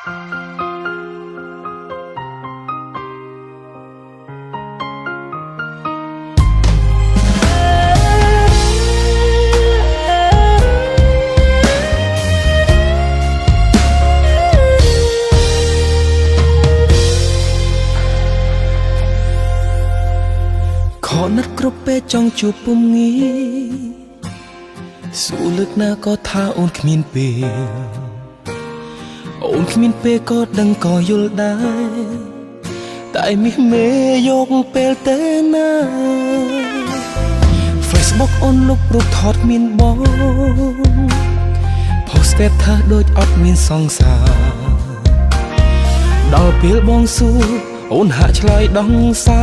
ខណាត់គ្រប់ពេលចង់ជួបពុំងាសួរលើកណាក៏ថាអូនគ្មានពេលអូនគ្មានពេលក៏ដឹងក៏យល់ដែរតែមាសមេយកពេលទៅណា Facebook អូនលុបរូបថតមានបង Post តែថាដូចអត់មានសង្សារដល់ពេលបងសួរអូនហាក់ឆ្លើយដងសា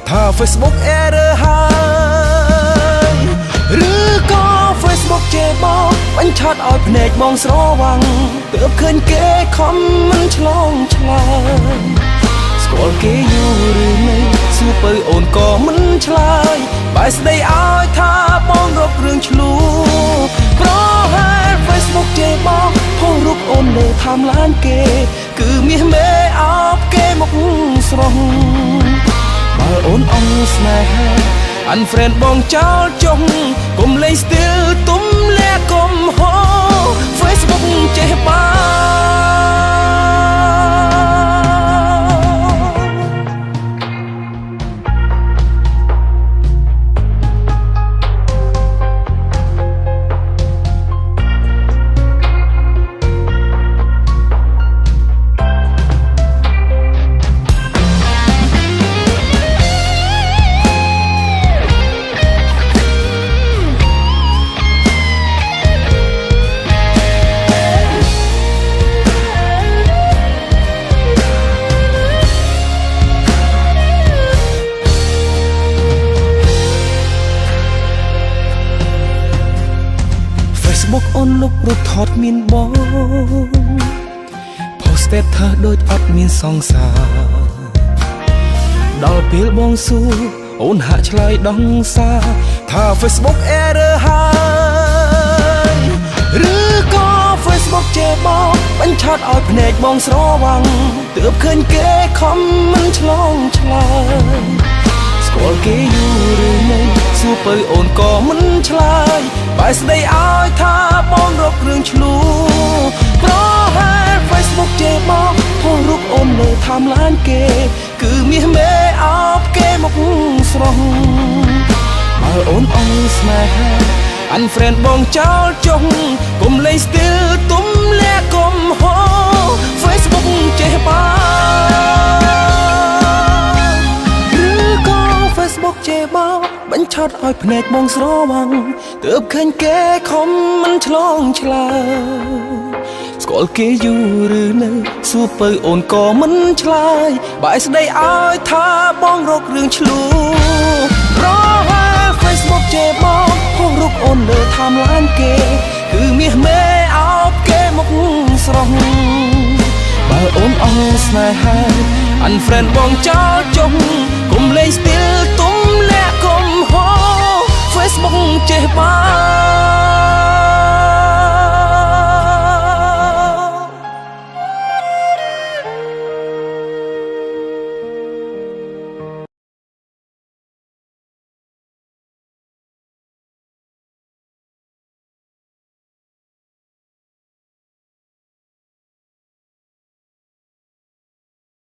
ថា Facebook error ហើយឬក៏ Facebook ជេរបោកបញ្ឆោតឲ្យភ្នែកបងស្រវាំងទើបឃើញគេខំមិនឆ្លងឆ្លើយស្គាល់គេយូរឬនៅសួរពៅអូនក៏មិនឆ្លើយបែរស្ដីឲ្យថាបងរករឿងឆ្លួប្រហែល Facebook ជេរបោកផុសរូបអូនលើថំឡានគេគឺមាសមេអោបគេមកស្រស់បើអូនអងស្នេហា Unfriend បងចោលចុងកុំលេង still ទុំលាកុំហោ Facebook ចេះបា Facebook អូនលុបរូបថតមានបង Post តែថាដូចអត់មានសង្សារដល់ពេលបងសួរអូនហាក់ឆ្លើយដងសាថា Facebook error ហើយឬក៏ Facebook ជេរបោកបញ្ឆោតឲ្យភ្នែកបងស្រវាំងទើបឃើញគេខំមិនឆ្លងឆ្លើយស្គាល់គេយូរឬនៅសួរពៅអូនក៏មិនឆ្លើយបែរស្ដីឲ្យថាបងរករឿងឆ្លួប្រហែល Facebook ជេរបោកផុសរូបអូនលើថំឡានគេគឺមាសមេអោបគេមកស្រស់បើអូនអងស្នេហា Unfriend បងចោលចុងកុំលេង still ទុំលាកុំហោ Facebook ចេះបា Facebook ជេរបោកបញ្ឆោតឲ្យភ្នែកបងស្រវាំងទើបឃើញគេខំមិនឆ្លងឆ្លើយស្គាល់គេយូរឬនៅសួរពៅអូនក៏មិនឆ្លើយបែរស្ដីឲ្យថាបងរករឿងឆ្លួប្រហែល Facebook ជេរបោកផុសរូបអូនលើថំឡានគេគឺមាសមេអោបគេមកស្រស់បើអូនអងស្នេហា Unfriend បងចោលចុងកុំលេង still ទុំលាកុំហោ Facebook ចេះបា